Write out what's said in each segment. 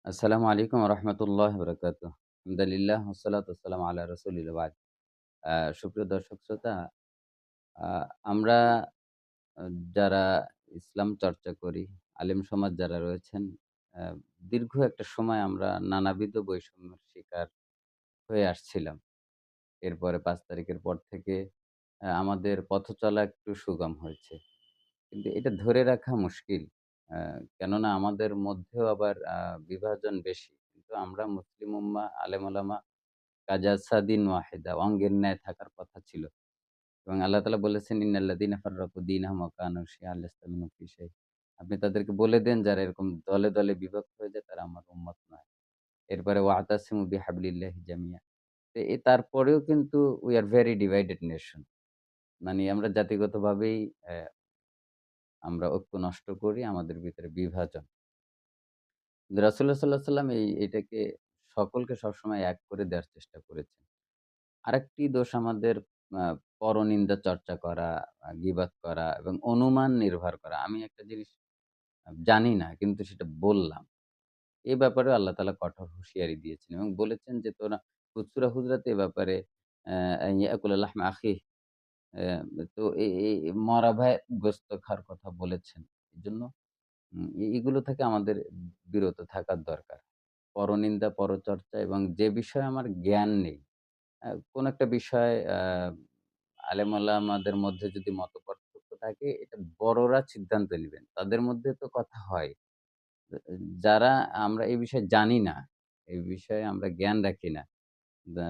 আসসালামু আলাইকুম ওয়া রাহমাতুল্লাহি ওয়া বারাকাতুহু। আলহামদুলিল্লাহ ওয়াসসালাতু ওয়াসসালামু আলা রাসূলিল্লাহ বাদ। সুপ্রিয় দর্শক শ্রোতা, আ আমরা আ যারা ইসলাম চর্চা করি, আলেম সমাজ যারা রয়েছেন, আ দীর্ঘ একটা সময় আমরা নানাবিধ বৈষম্যের শিকার হয়ে আসছিলাম। এরপরে ৫ তারিখের পর থেকে আমাদের পথ চলা একটু সুগম হয়েছে। কিন্তু এটা ধরে রাখা মুশকিল। আ কেননা আমাদের মধ্যেও আবার বিভাজন বেশি। কিন্তু আমরা মুসলিম উম্মাহ, আলেম ওলামা কাজাসাদিন ওয়াহিদা অঙ্গের ন্যায় থাকার কথা ছিল। এবং আল্লাহ তাআলা বলেছেন, "ইন্নাল্লাযীনা ফাররাকু দীনাহুম ওয়া কানু শিয়া'আন লাস্তা মিনহুম ফি শাই।" আপনি তাদেরকে বলে দেন যারা এরকম দলে, দলে বিভক্ত হয়ে যায় তারা আমার উম্মত নয়। এরপরে ওয়া'তাসিমু বিহাবলিল্লাহি জামিয়া। তারপরেও কিন্তু we are very divided nation. মানে আমরা জাতিগতভাবেই আমরা ঐক্য নষ্ট করি, আমাদের ভিতরে বিভাজন। রাসূলুল্লাহ সাল্লাল্লাহু আলাইহি ওয়াসাল্লাম এটাকে সকলকে সবসময় এক করে দেওয়ার চেষ্টা করেছেন। আরেকটি দোষ আমাদের আ পরনিন্দা চর্চা করা, গীবাত করা এবং অনুমান নির্ভর করা। আমি একটা জিনিস জানি না কিন্তু সেটা বললাম। এ ব্যাপারেও আল্লাহ তাআলা কঠোর হুঁশিয়ারি দিয়েছেন এবং বলেছেন যে, "তোরা খুচরা হুজরাতে এ ব্যাপারে ইয়াকুলা লাহমা আখিহি" অ্যা তো মরা ভাই গোশত খাওয়ার কথা বলেছেন। এজন্য এগুলো থেকে আমাদের বিরত থাকার দরকার। পরনিন্দা, পরচর্চা এবং যে বিষয়ে আমার জ্ঞান নেই, কোন একটা বিষয় আলেম ওলামাদের মধ্যে যদি মতপার্থক্য থাকে, এটা বড়রা সিদ্ধান্ত নিবেন। তাদের মধ্যে তো কথা হয়। এ এ যারা আমরা এই বিষয়ে জানি না, এই বিষয়ে আমরা জ্ঞান রাখি না, দা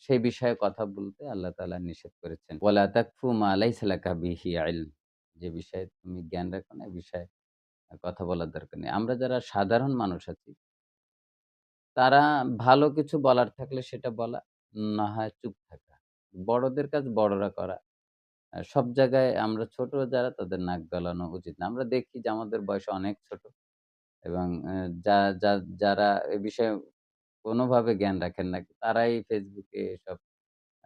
সেই বিষয়ে কথা বলতে আল্লাহ তাআলা নিষেধ করেছেন। "ওয়ালা তাকফু মা লাইসা লাকা বিহি ইলম" যে বিষয়ে তুমি জ্ঞান রাখো না, এ বিষয়ে কথা বলার দরকার নেই। আমরা যারা সাধারণ মানুষ আছি, তারা ভালো কিছু বলার থাকলে সেটা বলা, না হয় চুপ থাকা। বড়দের কাজ বড়রা করা। সব জায়গায় আমরা ছোট যারা তাদের নাক গলানো উচিত না। আমরা দেখি যে আমাদের বয়স অনেক ছোট এবং যা যা যারা এ বিষয়ে কোনোভাবে জ্ঞান রাখেন না, তারাই Facebook এ এসব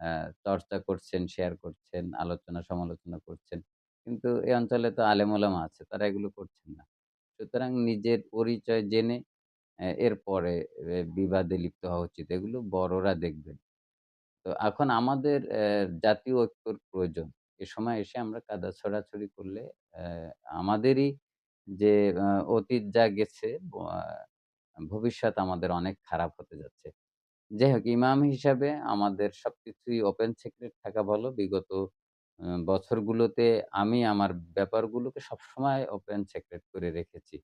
আ চর্চা করছেন, শেয়ার করছেন, আলোচনা সমালোচনা করছেন। কিন্তু এ অঞ্চলে তো আলেম ওলামা আছে, তারা এগুলো করছেন না। সুতরাং নিজের পরিচয় জেনে এরপরে বিবাদে লিপ্ত হওয়া উচিত। এগুলো বড়রা দেখবেন। তো এখন আমাদের জাতীয় ঐক্যর প্রয়োজন। এ সময় এসে আমরা কাদা ছড়াছড়ি করলে অ্যা আমাদেরই যে আ অতীত যা গেছে ভবিষ্যৎ আমাদের অনেক খারাপ হতে যাচ্ছে। যাই হোক ইমাম হিসাবে আমাদের সবকিছুই ওপেন সিক্রেট থাকা ভালো। বিগত বছরগুলোতে আমি আমার ব্যাপারগুলোকে সবসময় ওপেন সিক্রেট করে রেখেছি।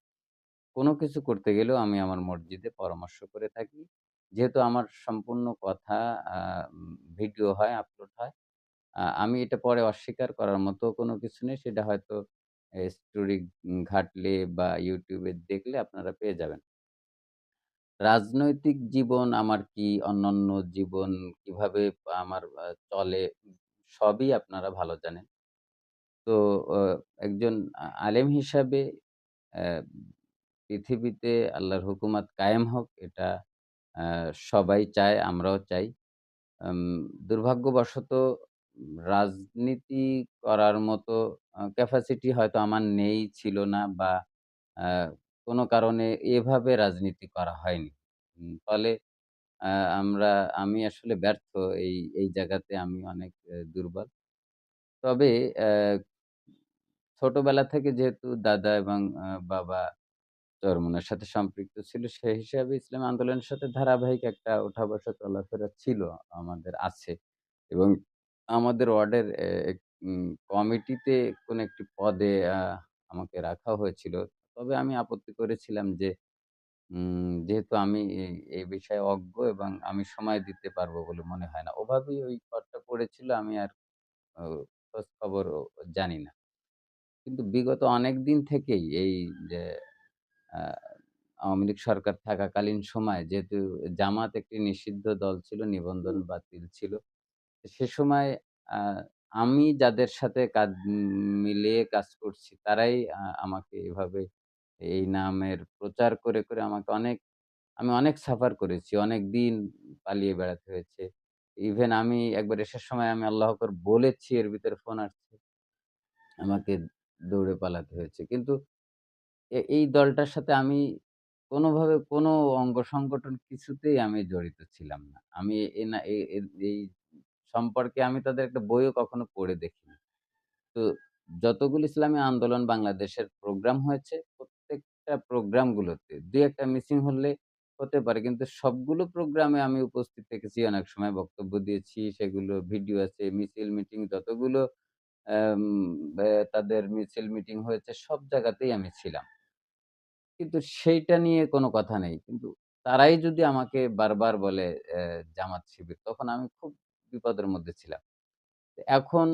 কোনো কিছু করতে গেলেও আমি আমার মসজিদে পরামর্শ করে থাকি। যেহেতু আমার সম্পূর্ণ কথা আ ভিডিও হয়, আপলোড হয়। আমি এটা পরে অস্বীকার করার মতো কোনো কিছু নেই। সেটা হয়তো স্টোরি ঘাঁটলে বা YouTube এ দেখলে আপনারা পেয়ে যাবেন। রাজনৈতিক জীবন আমার কি, অন্যান্য জীবন কিভাবে আমার চলে, সবই আপনারা ভালো জানেন। তো অ একজন আলেম হিসাবে অ্যা পৃথিবীতে আল্লাহর হুকুমাত কায়েম হোক এটা আ সবাই চায়, আমরাও চাই। আম দুর্ভাগ্যবশত রাজনীতি করার মতো ক্যাপাসিটি হয়তো আমার নেই, ছিল না বা আ কোনো কারণে এভাবে রাজনীতি করা হয়নি। ফলে আ আমরা আমি আসলে ব্যর্থ এই জায়গাতে আমি অনেক দুর্বল। তবে অ্যা ছোটবেলা থেকে যেহেতু দাদা এবং বাবা চরমোনার সাথে সম্পৃক্ত ছিল, সেই হিসাবে ইসলামী আন্দোলনের সাথে ধারাবাহিক একটা ওঠা-বসা চলাফেরা ছিল, আমাদের আছে। এবং আমাদের ওয়ার্ডের কমিটিতে কোনো একটি পদে আমাকে রাখা হয়েছিল। তবে আমি আপত্তি করেছিলাম যে, যেহেতু আমি এই বিষয়ে অজ্ঞ এবং আমি সময় দিতে পারবো বলে মনে হয় না। ওভাবেই ওই পদটা পড়েছিল, আমি আর ও খোঁজখবরও জানি না। কিন্তু বিগত অনেকদিন থেকেই এই যে আ আওয়ামী লীগ সরকার থাকাকালীন সময়ে যেহেতু জামাত একটি নিষিদ্ধ দল ছিল, নিবন্ধন বাতিল ছিল। সে সময় আ আমি যাদের সাথে কাঁধ মিলিয়ে কাজ করছি তারাই আমাকে এভাবে এই নামের প্রচার করে, করে আমি অনেক সাফার করেছি। অনেকদিন পালিয়ে বেড়াতে হয়েছে। ইভেন আমি একবার এসার সময় আমি আল্লাহু আকবার বলেছি, এর ভিতরে ফোন আসছে। আমাকে দৌড়ে পালাতে হয়েছে। কিন্তু এই দলটার সাথে আমি কোনোভাবে কোনো অঙ্গ সংগঠন কিছুতেই আমি জড়িত ছিলাম না। আমি এ না এ এ এই সম্পর্কে আমি তাদের একটা বইও কখনো পড়ে দেখিনি। তো যতগুলো ইসলামী আন্দোলন বাংলাদেশের প্রোগ্রাম হয়েছে, প্রত্যেকটা প্রোগ্রামগুলোতে ২-১ টা মিসিং হলে হতে পারে। কিন্তু সবগুলো প্রোগ্রামে আমি উপস্থিত থেকেছি। অনেক সময় বক্তব্য দিয়েছি। সেগুলো ভিডিও আছে, মিছিল মিটিং যতগুলো অ্যাম তাদের মিছিল মিটিং হয়েছে সব জায়গাতেই আমি ছিলাম। কিন্তু সেইটা নিয়ে কোনো কথা নেই। কিন্তু তারাই যদি আমাকে বারবার বলে জামাত শিবির, তখন আমি খুব বিপদের মধ্যে ছিলাম। এখন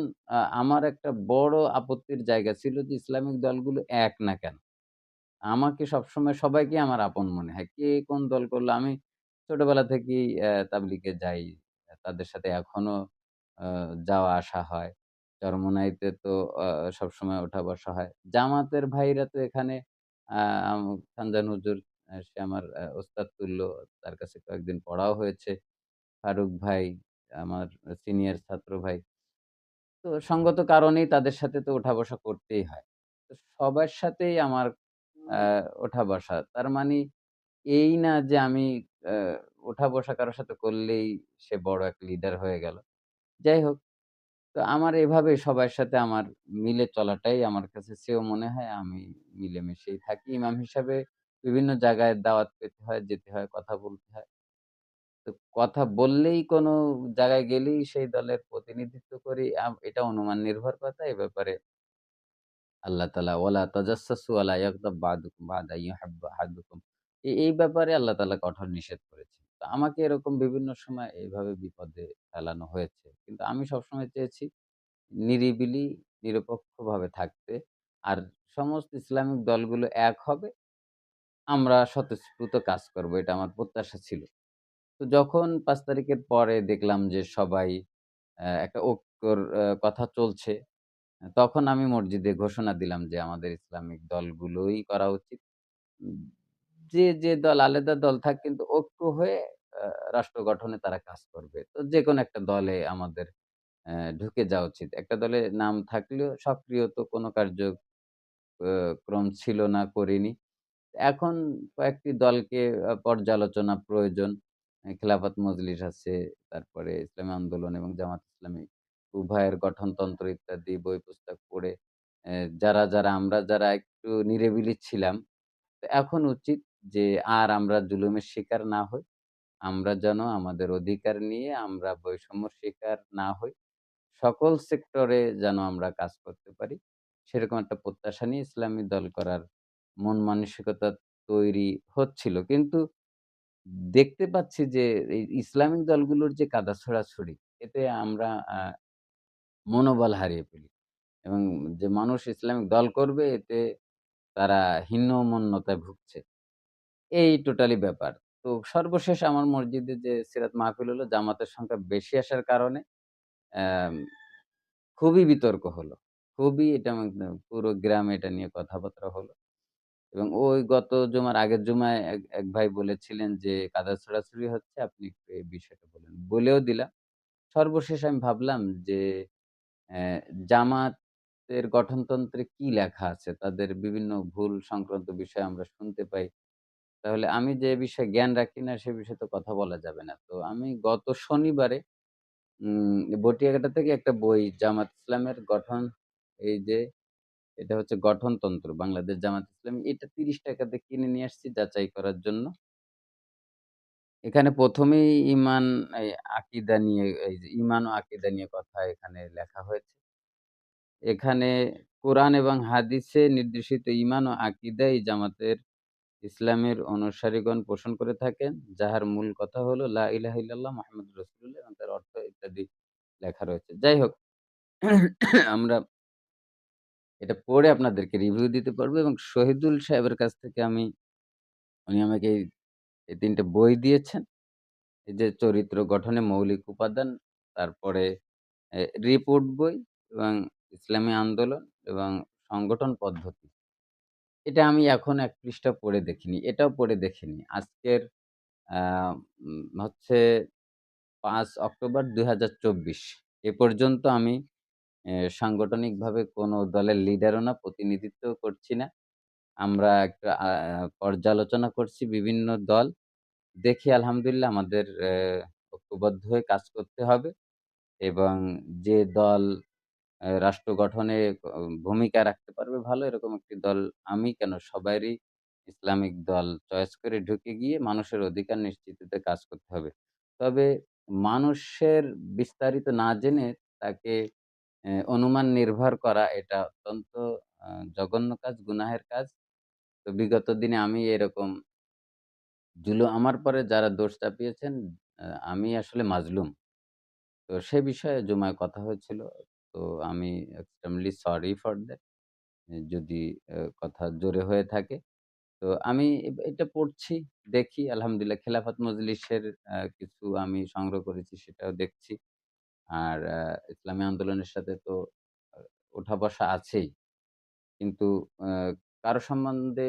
আমার একটা বড় আপত্তির জায়গা ছিল যে ইসলামিক দলগুলো এক না কেন? আমাকে সবসময় সবাইকে আমার আপন মনে হয়। কে কোন দল করলো? আমি ছোটবেলা থেকেই তাবলিগে যাই। তাদের সাথে এখনো আ যাওয়া আসা হয়। চরমোনাইতে তো আ সবসময় ওঠা বসা হয়। জামাতের ভাইরা তো এখানে আ আম খানজান হুজুর সে আমার ওস্তাদ তুল্য। তার কাছে কয়েকদিন পড়াও হয়েছে। ফারুক ভাই আমার সিনিয়র ছাত্র ভাই। তো সঙ্গত কারণেই তাদের সাথে তো ওঠা-বসা করতেই হয়। তো সবার সাথেই আমার আ ওঠা-বসা। তার মানে এই না যে আমি আ ওঠা-বসা কারো সাথে করলেই সে বড় এক লিডার হয়ে গেল। যাই হোক, তো আমার এভাবে সবার সাথে আমার মিলে চলাটাই আমার কাছে শ্রেয় মনে হয়। আমি মিলেমিশেই থাকি। ইমাম হিসাবে বিভিন্ন জায়গায় দাওয়াত পেতে হয়, যেতে হয়, কথা বলতে হয়। তো কথা বললেই কোনো জায়গায় গেলেই সেই দলের প্রতিনিধিত্ব করি এটা অনুমান নির্ভর কথা। এ ব্যাপারে আল্লাহ তাআলা ওয়ালা তাজাসসাসু ওয়ালা ইয়াগতাব বা'দুকুম বা'দা ইউহিব্বু আহাদুকুম। এই ব্যাপারে আল্লাহ তাআলা কঠোর নিষেধ করেছেন। তো আমাকে এরকম বিভিন্ন সময় এইভাবে বিপদে ফেলানো হয়েছে। কিন্তু আমি সবসময় চেয়েছি নিরিবিলি নিরপেক্ষভাবে থাকতে। আর সমস্ত ইসলামিক দলগুলো এক হবে। আমরা স্বতঃস্ফূর্ত কাজ করব। এটা আমার প্রত্যাশা ছিল। তো যখন ৫ তারিখের পরে দেখলাম যে সবাই একটা ঐক্যর কথা চলছে, তখন আমি মসজিদে ঘোষণা দিলাম যে আমাদের ইসলামিক দলগুলোই করা উচিত। উম যে দল আলাদা দল থাক কিন্তু ঐক্য হয়ে আ রাষ্ট্র গঠনে তারা কাজ করবে। তো যেকোনো একটা দলে আমাদের ঢুকে যাওয়া উচিত। একটা দলে নাম থাকলেও সক্রিয় তো কোনো ক্রম ছিল না, করিনি। এখন কয়েকটি দলকে পর্যালোচনা প্রয়োজন। খেলাফত মজলিস আছে, তারপরে ইসলামী আন্দোলন এবং জামাত ইসলামী উভয়ের গঠনতন্ত্র ইত্যাদি বই পুস্তক পড়ে যারা আমরা যারা একটু নিরিবিলি ছিলাম, তো এখন উচিত যে আর আমরা জুলুমের শিকার না হই। আমরা যেন আমাদের অধিকার নিয়ে আমরা বৈষম্যর শিকার না হই। সকল সেক্টরে যেন আমরা কাজ করতে পারি। সেরকম একটা প্রত্যাশা নিয়ে ইসলামী দল করার মন মানসিকতা তৈরি হচ্ছিল। কিন্তু দেখতে পাচ্ছি যে এই ইসলামিক দলগুলোর যে কাদা ছোড়াছুড়ি, এতে আমরা মনোবল হারিয়ে ফেলি এবং যে মানুষ ইসলামিক দল করবে এতে তারা হীনমন্যতায় ভুগছে। এই টোটালি ব্যাপার। তো সর্বশেষ আমার মসজিদে যে সিরাত মাহফিল হলো, জামাতের সংখ্যা বেশি আসার কারণে অ্যাম খুবই বিতর্ক হলো। খুবই এটা পুরো গ্রামে এটা নিয়ে কথাবার্তা হলো। এবং ওই গত জুমার আগের জুমায় এক ভাই বলেছিলেন যে, "কাদা ছোড়াছুড়ি হচ্ছে, আপনি একটু এই বিষয়টা বলেন।" বলেও দিলাম। সর্বশেষ আমি ভাবলাম যে, অ্যা জামাতের গঠনতন্ত্রে কি লেখা আছে? তাদের বিভিন্ন ভুল সংক্রান্ত বিষয় আমরা শুনতে পাই। তাহলে আমি যে বিষয়ে জ্ঞান রাখি না, সে বিষয়ে তো কথা বলা যাবে না। তো আমি গত শনিবারে বটিয়াঘাটা থেকে একটা বই জামাত ইসলামের গঠন এই যে এটা হচ্ছে গঠনতন্ত্র বাংলাদেশ জামাত ইসলামী। এটা ৳৩০ দিয়ে কিনে নিয়ে আসছি যাচাই করার জন্য। এখানে ১ম এই ঈমান এই আকীদা নিয়ে এই যে ঈমান ও আকীদা নিয়ে কথা এখানে লেখা হয়েছে। এখানে কোরআন এবং হাদিসে নির্দেশিত ঈমান ও আকীদাই জামাতের ইসলামের অনুসারীগণ পোষণ করে থাকেন। যাহার মূল কথা হলো লা ইলাহা ইল্লাল্লাহ মুহাম্মাদুর রাসূলুল্লাহ এবং তার অর্থ ইত্যাদি লেখা রয়েছে। যাই হোক আমরা এটা পড়ে আপনাদেরকে রিভিউ দিতে পারবো এবং শহীদুল সাহেবের কাছ থেকে উনি আমাকে এই ৩ টে বই দিয়েছেন। এই যে চরিত্র গঠনে মৌলিক উপাদান, তারপরে রিপোর্ট বই এবং ইসলামী আন্দোলন এবং সংগঠন পদ্ধতি। এটা আমি এখন ১ পৃষ্ঠা পড়ে দেখিনি। এটাও পড়ে দেখিনি। আজকের আ হচ্ছে ৫ অক্টোবর ২০২৪ এ পর্যন্ত আমি সাংগঠনিকভাবে কোনো দলের লিডারও না, প্রতিনিধিত্বও করছি না। আমরা একটা পর্যালোচনা করছি বিভিন্ন দল। দেখি আলহামদুলিল্লাহ আমাদের ঐক্যবদ্ধ হয়ে কাজ করতে হবে এবং যে দল রাষ্ট্র গঠনে ভূমিকা রাখতে পারবে ভালো এরকম একটি দল আমি কেন সবারই ইসলামিক দল চয়েস করে ঢুকে গিয়ে মানুষের অধিকার নিশ্চিততে কাজ করতে হবে। তবে মানুষের বিস্তারিত না জেনে তাকে অনুমান নির্ভর করা এটা অত্যন্ত আ জঘন্য কাজ, গুনাহের কাজ। তো বিগত দিনে আমি এরকম আমার পরে যারা দোষ চাপিয়েছেন আমি আসলে মাজলুম। তো সে বিষয়ে জুমায় কথা হয়েছিল। তো আমি extremely sorry for that যদি কথা জোরে হয়ে থাকে। তো আমি এটা পড়ছি, দেখি আলহামদুলিল্লাহ খেলাফত মজলিসের কিছু আমি সংগ্রহ করেছি সেটাও দেখছি। আর ইসলামী আন্দোলনের সাথে তো আ ওঠা-বসা আছেই। কিন্তু আ কারো সম্বন্ধে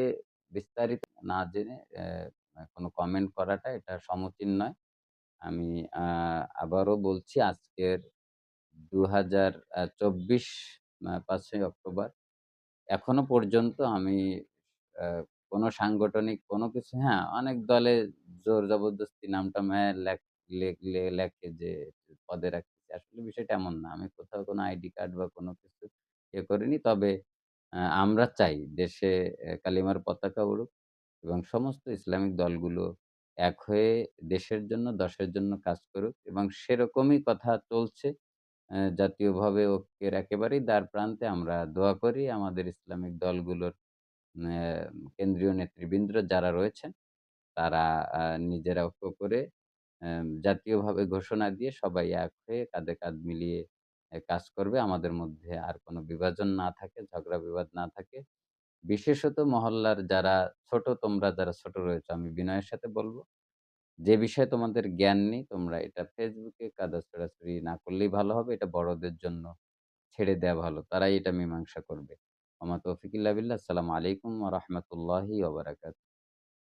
বিস্তারিত না জেনে কোনো কমেন্ট করাটা এটা সমীচীন নয়। আমি আ আবারও বলছি আজকের ২০২৪ ৫ই অক্টোবর এখনো পর্যন্ত আমি আ কোনো সাংগঠনিক কোনো কিছু হ্যাঁ, অনেক দলে জোর জবরদস্তি নাম-টাম লেখে যে পদে রাখতেছে। আসলে বিষয়টা এমন না। আমি কোথাও কোনো আইডি কার্ড বা কোনো কিছু করিনি। তবে আমরা চাই দেশে কালিমার পতাকা উড়ুক এবং সমস্ত ইসলামিক দলগুলো এক হয়ে দেশের জন্য, দশের জন্য কাজ করুক এবং সেরকমই কথা চলছে। জাতীয়ভাবে ঐক্যের একেবারেই দ্বারপ্রান্তে আমরা দোয়া করি আমাদের ইসলামিক দলগুলোর অ্যা কেন্দ্রীয় নেতৃবৃন্দরা যারা রয়েছেন তারা নিজেরা ঐক্য করে জাতীয়ভাবে ঘোষণা দিয়ে সবাই এক হয়ে কাঁধে কাঁধ মিলিয়ে কাজ করবে। আমাদের মধ্যে আর কোনো বিভাজন না থাকে, ঝগড়া বিবাদ না থাকে। বিশেষত মহল্লার যারা ছোট, তোমরা যারা ছোট রয়েছো আমি বিনয়ের সাথে বলব, যে বিষয়ে তোমাদের জ্ঞান নেই তোমরা এটা Facebook এ কাদা ছড়াছড়ি না করলেই ভালো হবে। এটা বড়দের জন্য ছেড়ে দেয়া ভালো। তারাই এটা মীমাংসা করবে। ওমা তৌফিক ইল্লা বিল্লাহ। আসসালামু আলাইকুম ওয়া রাহমাতুল্লাহি ওয়া বারাকাতুহু।